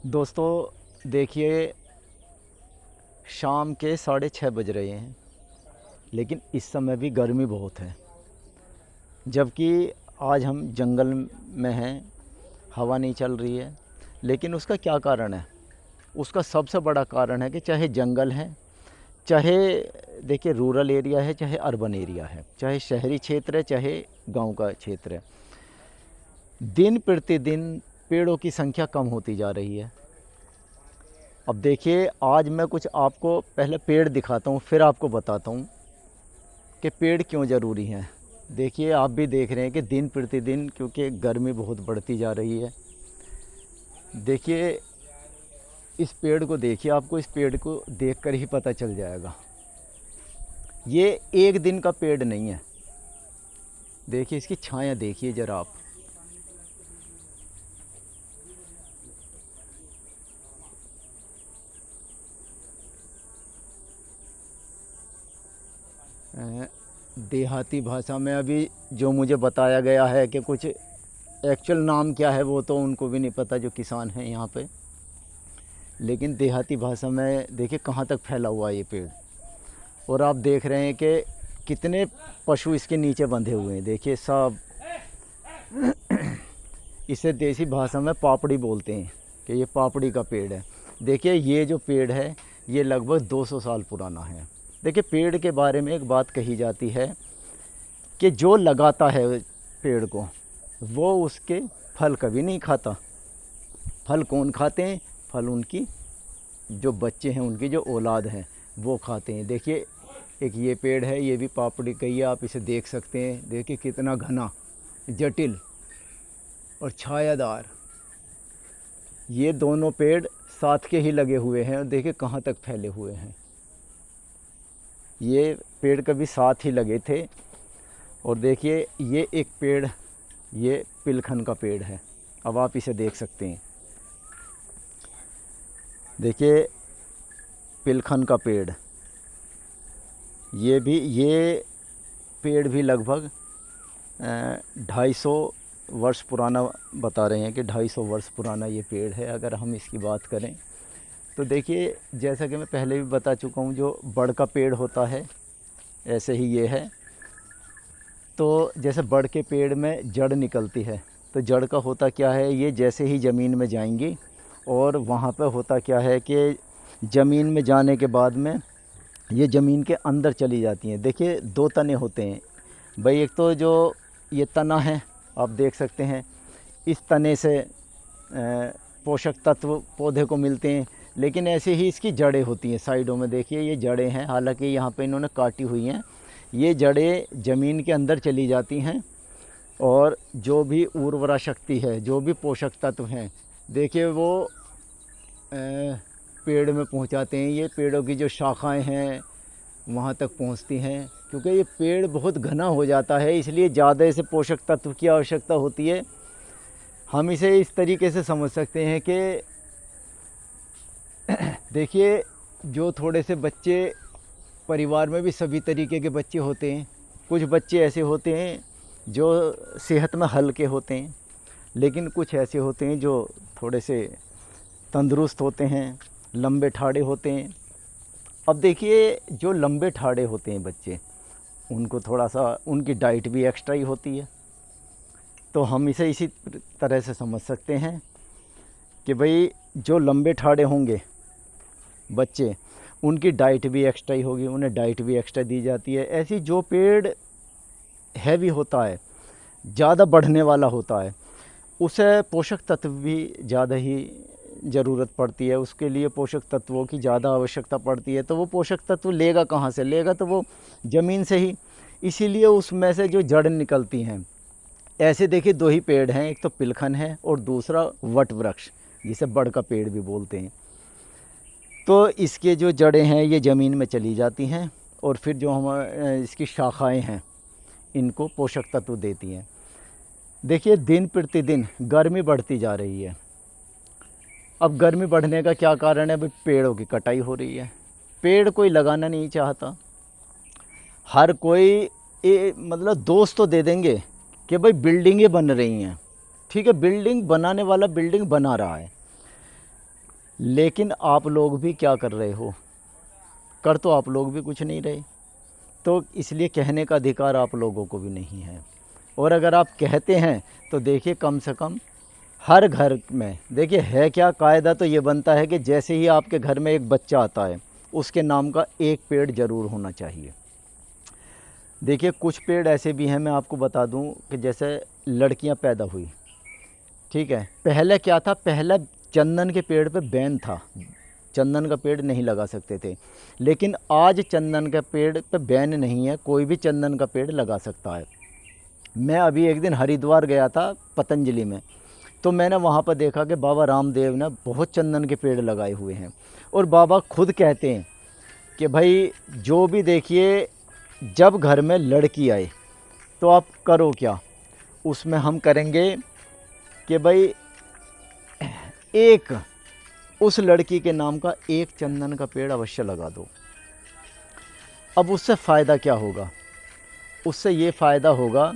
दोस्तों देखिए, शाम के 6:30 बज रहे हैं, लेकिन इस समय भी गर्मी बहुत है। जबकि आज हम जंगल में हैं, हवा नहीं चल रही है। लेकिन उसका क्या कारण है? उसका सबसे बड़ा कारण है कि चाहे जंगल है, चाहे देखिए रूरल एरिया है, चाहे अर्बन एरिया है, चाहे शहरी क्षेत्र है, चाहे गांव का क्षेत्र है, दिन प्रतिदिन पेड़ों की संख्या कम होती जा रही है। अब देखिए, आज मैं कुछ आपको पहले पेड़ दिखाता हूँ, फिर आपको बताता हूँ कि पेड़ क्यों ज़रूरी हैं। देखिए, आप भी देख रहे हैं कि दिन प्रतिदिन क्योंकि गर्मी बहुत बढ़ती जा रही है। देखिए, इस पेड़ को देखिए, आपको इस पेड़ को देखकर ही पता चल जाएगा। ये एक दिन का पेड़ नहीं है। देखिए, इसकी छाया देखिए ज़रा आप। देहाती भाषा में अभी जो मुझे बताया गया है कि कुछ एक्चुअल नाम क्या है वो तो उनको भी नहीं पता जो किसान हैं यहाँ पे। लेकिन देहाती भाषा में देखिए कहाँ तक फैला हुआ है ये पेड़। और आप देख रहे हैं कि कितने पशु इसके नीचे बंधे हुए हैं। देखिए सब इसे देसी भाषा में पापड़ी बोलते हैं कि ये पापड़ी का पेड़ है। देखिए, ये जो पेड़ है ये लगभग 200 साल पुराना है। देखिए, पेड़ के बारे में एक बात कही जाती है कि जो लगाता है पेड़ को वो उसके फल कभी नहीं खाता। फल कौन खाते हैं? फल उनकी जो बच्चे हैं, उनकी जो औलाद है वो खाते हैं। देखिए, एक ये पेड़ है, ये भी पापड़ी का ही है, आप इसे देख सकते हैं। देखिए कितना घना, जटिल और छायादार। ये दोनों पेड़ साथ के ही लगे हुए हैं और देखिए कहाँ तक फैले हुए हैं। ये पेड़ कभी साथ ही लगे थे। और देखिए, ये एक पेड़, ये पिलखन का पेड़ है। अब आप इसे देख सकते हैं। देखिए, पिलखन का पेड़, ये पेड़ भी लगभग 250 वर्ष पुराना बता रहे हैं कि 250 वर्ष पुराना ये पेड़ है। अगर हम इसकी बात करें तो देखिए, जैसा कि मैं पहले भी बता चुका हूँ, जो बड़ का पेड़ होता है ऐसे ही ये है। तो जैसे बड़ के पेड़ में जड़ निकलती है, तो जड़ का होता क्या है, ये जैसे ही ज़मीन में जाएंगी और वहाँ पे होता क्या है कि ज़मीन में जाने के बाद में ये ज़मीन के अंदर चली जाती हैं। देखिए, 2 तने होते हैं भाई। एक तो जो ये तना है, आप देख सकते हैं, इस तने से पोषक तत्व पौधे को मिलते हैं। लेकिन ऐसे ही इसकी जड़ें होती हैं साइडों में। देखिए, ये जड़ें हैं, हालांकि यहाँ पे इन्होंने काटी हुई हैं। ये जड़ें ज़मीन के अंदर चली जाती हैं और जो भी उर्वरा शक्ति है, जो भी पोषक तत्व हैं, देखिए वो पेड़ में पहुँचाते हैं। ये पेड़ों की जो शाखाएँ हैं वहाँ तक पहुँचती हैं। क्योंकि ये पेड़ बहुत घना हो जाता है, इसलिए ज़्यादा इसे पोषक तत्व की आवश्यकता होती है। हम इसे इस तरीके से समझ सकते हैं कि देखिए, जो थोड़े से बच्चे, परिवार में भी सभी तरीके के बच्चे होते हैं। कुछ बच्चे ऐसे होते हैं जो सेहत में हल्के होते हैं, लेकिन कुछ ऐसे होते हैं जो थोड़े से तंदुरुस्त होते हैं, लंबे ठाड़े होते हैं। अब देखिए, जो लंबे ठाड़े होते हैं बच्चे, उनको थोड़ा सा उनकी डाइट भी एक्स्ट्रा ही होती है। तो हम इसे इसी तरह से समझ सकते हैं कि भाई जो लंबे ठाड़े होंगे बच्चे, उनकी डाइट भी एक्स्ट्रा ही होगी, उन्हें डाइट भी एक्स्ट्रा दी जाती है। ऐसी जो पेड़ हैवी होता है, ज़्यादा बढ़ने वाला होता है, उसे पोषक तत्व भी ज़्यादा ही ज़रूरत पड़ती है। उसके लिए पोषक तत्वों की ज़्यादा आवश्यकता पड़ती है। तो वो पोषक तत्व लेगा कहाँ से? लेगा तो वो ज़मीन से ही। इसीलिए उसमें से जो जड़ निकलती हैं। ऐसे देखिए, 2 ही पेड़ हैं, एक तो पिलखन है और दूसरा वट वृक्ष, जिसे बड़ का पेड़ भी बोलते हैं। तो इसके जो जड़ें हैं ये ज़मीन में चली जाती हैं और फिर जो हम इसकी शाखाएं हैं इनको पोषक तत्व देती हैं। देखिए, दिन प्रतिदिन गर्मी बढ़ती जा रही है। अब गर्मी बढ़ने का क्या कारण है? भाई, पेड़ों की कटाई हो रही है। पेड़ कोई लगाना नहीं चाहता। हर कोई मतलब दोस्त तो दे देंगे कि भाई बिल्डिंगें बन रही हैं, ठीक है, बिल्डिंग बनाने वाला बिल्डिंग बना रहा है, लेकिन आप लोग भी क्या कर रहे हो? कर तो आप लोग भी कुछ नहीं रहे। तो इसलिए कहने का अधिकार आप लोगों को भी नहीं है। और अगर आप कहते हैं तो देखिए कम से कम हर घर में देखिए है क्या कायदा, तो ये बनता है कि जैसे ही आपके घर में एक बच्चा आता है उसके नाम का एक पेड़ ज़रूर होना चाहिए। देखिए कुछ पेड़ ऐसे भी हैं, मैं आपको बता दूं कि जैसे लड़कियां पैदा हुई, ठीक है, पहले क्या था, पहले चंदन के पेड़ पे बैन था, चंदन का पेड़ नहीं लगा सकते थे। लेकिन आज चंदन का पेड़ पे बैन नहीं है, कोई भी चंदन का पेड़ लगा सकता है। मैं अभी एक दिन हरिद्वार गया था पतंजलि में, तो मैंने वहाँ पर देखा कि बाबा रामदेव ने बहुत चंदन के पेड़ लगाए हुए हैं। और बाबा खुद कहते हैं कि भाई जो भी देखिए, जब घर में लड़की आए तो आप करो क्या, उसमें हम करेंगे कि भाई एक उस लड़की के नाम का एक चंदन का पेड़ अवश्य लगा दो। अब उससे फ़ायदा क्या होगा? उससे ये फ़ायदा होगा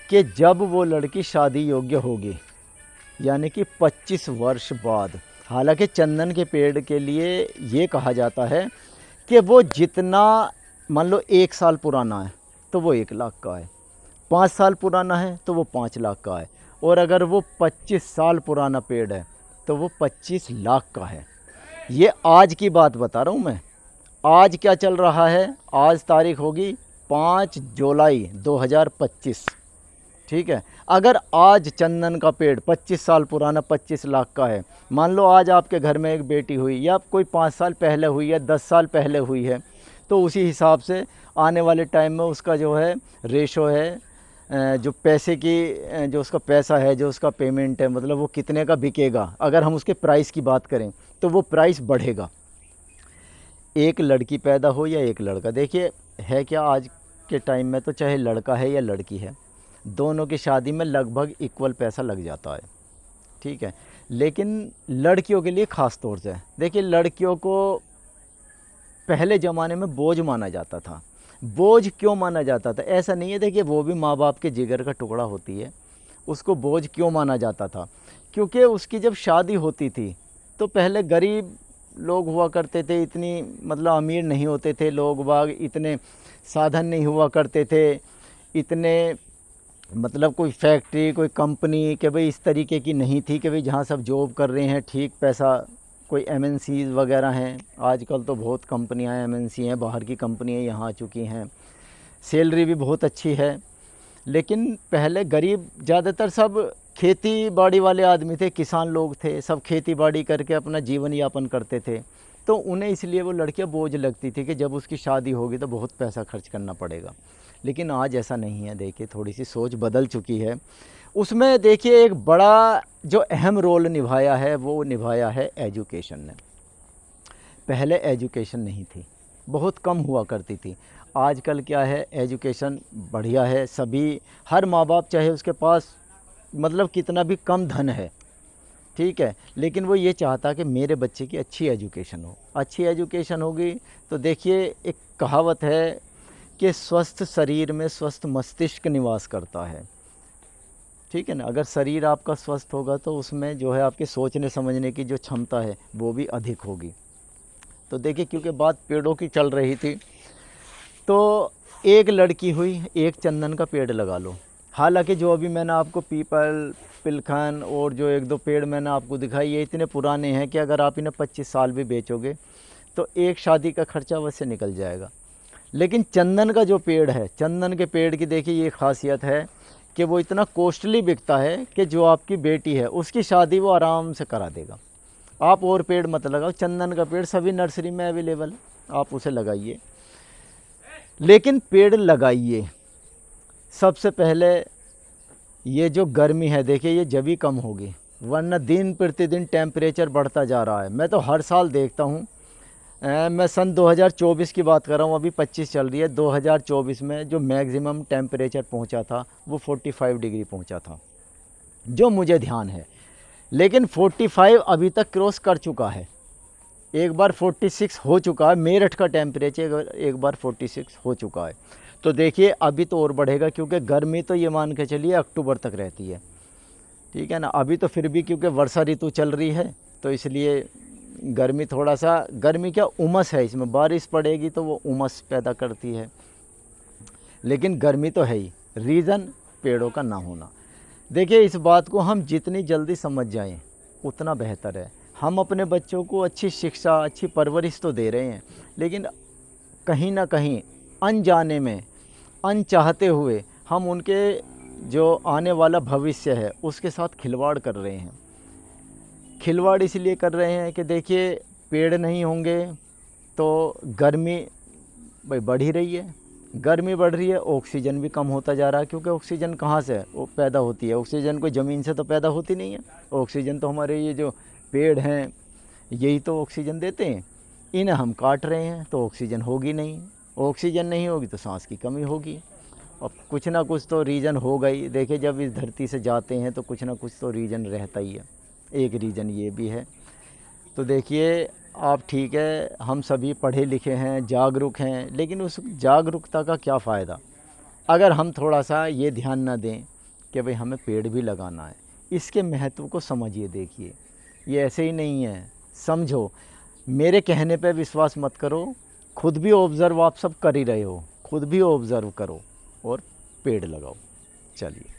कि जब वो लड़की शादी योग्य होगी, यानी कि 25 वर्ष बाद, हालांकि चंदन के पेड़ के लिए ये कहा जाता है कि वो जितना, मान लो 1 साल पुराना है तो वो 1 लाख का है, 5 साल पुराना है तो वो 5 लाख का है, और अगर वो 25 साल पुराना पेड़ है तो वो 25 लाख का है। ये आज की बात बता रहा हूँ मैं। आज क्या चल रहा है? आज तारीख होगी 5 जुलाई 2025, ठीक है। अगर आज चंदन का पेड़ 25 साल पुराना 25 लाख का है, मान लो आज आपके घर में एक बेटी हुई, या कोई 5 साल पहले हुई या 10 साल पहले हुई है, तो उसी हिसाब से आने वाले टाइम में उसका जो है रेशो है, जो पैसे की, जो उसका पैसा है, जो उसका पेमेंट है, मतलब वो कितने का बिकेगा, अगर हम उसके प्राइस की बात करें तो वो प्राइस बढ़ेगा। एक लड़की पैदा हो या एक लड़का, देखिए है क्या, आज के टाइम में तो चाहे लड़का है या लड़की है, दोनों की शादी में लगभग इक्वल पैसा लग जाता है, ठीक है। लेकिन लड़कियों के लिए ख़ास तौर से देखिए, लड़कियों को पहले ज़माने में बोझ माना जाता था। बोझ क्यों माना जाता था? ऐसा नहीं है, देखिए वो भी माँ बाप के जिगर का टुकड़ा होती है, उसको बोझ क्यों माना जाता था? क्योंकि उसकी जब शादी होती थी तो पहले गरीब लोग हुआ करते थे, इतनी मतलब अमीर नहीं होते थे लोग बाग, इतने साधन नहीं हुआ करते थे, इतने मतलब कोई फैक्ट्री कोई कंपनी के भाई इस तरीके की नहीं थी कि भाई जहाँ सब जॉब कर रहे हैं ठीक पैसा, कोई एमएनसीज़ वगैरह हैं। आजकल तो बहुत कंपनियां एमएनसी हैं, बाहर की कंपनियां यहाँ आ चुकी हैं, सैलरी भी बहुत अच्छी है। लेकिन पहले गरीब ज़्यादातर सब खेती बाड़ी वाले आदमी थे, किसान लोग थे, सब खेती बाड़ी करके अपना जीवन यापन करते थे, तो उन्हें इसलिए वो लड़कियां बोझ लगती थी कि जब उसकी शादी होगी तो बहुत पैसा खर्च करना पड़ेगा। लेकिन आज ऐसा नहीं है, देखिए थोड़ी सी सोच बदल चुकी है। उसमें देखिए एक बड़ा जो अहम रोल निभाया है वो निभाया है एजुकेशन ने। पहले एजुकेशन नहीं थी, बहुत कम हुआ करती थी। आजकल क्या है, एजुकेशन बढ़िया है, सभी हर माँ बाप चाहे उसके पास मतलब कितना भी कम धन है, ठीक है, लेकिन वो ये चाहता कि मेरे बच्चे की अच्छी एजुकेशन हो। अच्छी एजुकेशन होगी तो देखिए एक कहावत है कि स्वस्थ शरीर में स्वस्थ मस्तिष्क निवास करता है, ठीक है ना। अगर शरीर आपका स्वस्थ होगा तो उसमें जो है आपके सोचने समझने की जो क्षमता है वो भी अधिक होगी। तो देखिए क्योंकि बात पेड़ों की चल रही थी, तो एक लड़की हुई, एक चंदन का पेड़ लगा लो। हालांकि जो अभी मैंने आपको पीपल, पिलखन और जो 1-2 पेड़ मैंने आपको दिखाई, ये इतने पुराने हैं कि अगर आप इन्हें 25 साल भी बेचोगे तो एक शादी का खर्चा अवश्य निकल जाएगा। लेकिन चंदन का जो पेड़ है, चंदन के पेड़ की देखिए ये खासियत है कि वो इतना कॉस्टली बिकता है कि जो आपकी बेटी है उसकी शादी वो आराम से करा देगा। आप और पेड़ मत लगाओ, चंदन का पेड़ सभी नर्सरी में अवेलेबल है, आप उसे लगाइए। लेकिन पेड़ लगाइए, सबसे पहले ये जो गर्मी है देखिए ये जब ही कम होगी, वरना दिन प्रतिदिन टेम्परेचर बढ़ता जा रहा है। मैं तो हर साल देखता हूँ, मैं सन 2024 की बात कर रहा हूँ, अभी 25 चल रही है, 2024 में जो मैक्सिमम टेम्परेचर पहुँचा था वो 45 डिग्री पहुँचा था, जो मुझे ध्यान है। लेकिन 45 अभी तक क्रॉस कर चुका है, एक बार 46 हो चुका है, मेरठ का टेम्परेचर एक बार 46 हो चुका है। तो देखिए अभी तो और बढ़ेगा, क्योंकि गर्मी तो ये मान के चलिए अक्टूबर तक रहती है, ठीक है ना। अभी तो फिर भी क्योंकि वर्षा ऋतु चल रही है तो इसलिए गर्मी थोड़ा सा, गर्मी क्या उमस है इसमें, बारिश पड़ेगी तो वो उमस पैदा करती है, लेकिन गर्मी तो है ही। रीज़न पेड़ों का ना होना। देखिए, इस बात को हम जितनी जल्दी समझ जाएं उतना बेहतर है। हम अपने बच्चों को अच्छी शिक्षा, अच्छी परवरिश तो दे रहे हैं, लेकिन कहीं ना कहीं अनजाने में, अनचाहते हुए हम उनके जो आने वाला भविष्य है उसके साथ खिलवाड़ कर रहे हैं। खिलवाड़ इसलिए कर रहे हैं कि देखिए, पेड़ नहीं होंगे तो गर्मी भाई बढ़ ही रही है, गर्मी बढ़ रही है, ऑक्सीजन भी कम होता जा रहा है, क्योंकि ऑक्सीजन कहाँ से वो पैदा होती है? ऑक्सीजन कोई ज़मीन से तो पैदा होती नहीं है। ऑक्सीजन तो हमारे ये जो पेड़ हैं यही तो ऑक्सीजन देते हैं। इन्हें हम काट रहे हैं तो ऑक्सीजन होगी नहीं, ऑक्सीजन नहीं होगी तो सांस की कमी होगी। और कुछ ना कुछ तो रीज़न होगा ही। देखिए, जब इस धरती से जाते हैं तो कुछ ना कुछ तो रीज़न रहता ही है। एक रीज़न ये भी है। तो देखिए, आप ठीक है, हम सभी पढ़े लिखे हैं, जागरूक हैं, लेकिन उस जागरूकता का क्या फ़ायदा अगर हम थोड़ा सा ये ध्यान ना दें कि भाई हमें पेड़ भी लगाना है। इसके महत्व को समझिए। देखिए, ये ऐसे ही नहीं है, समझो। मेरे कहने पे विश्वास मत करो, खुद भी ऑब्ज़र्व आप सब कर ही रहे हो, खुद भी ऑब्ज़र्व करो और पेड़ लगाओ। चलिए।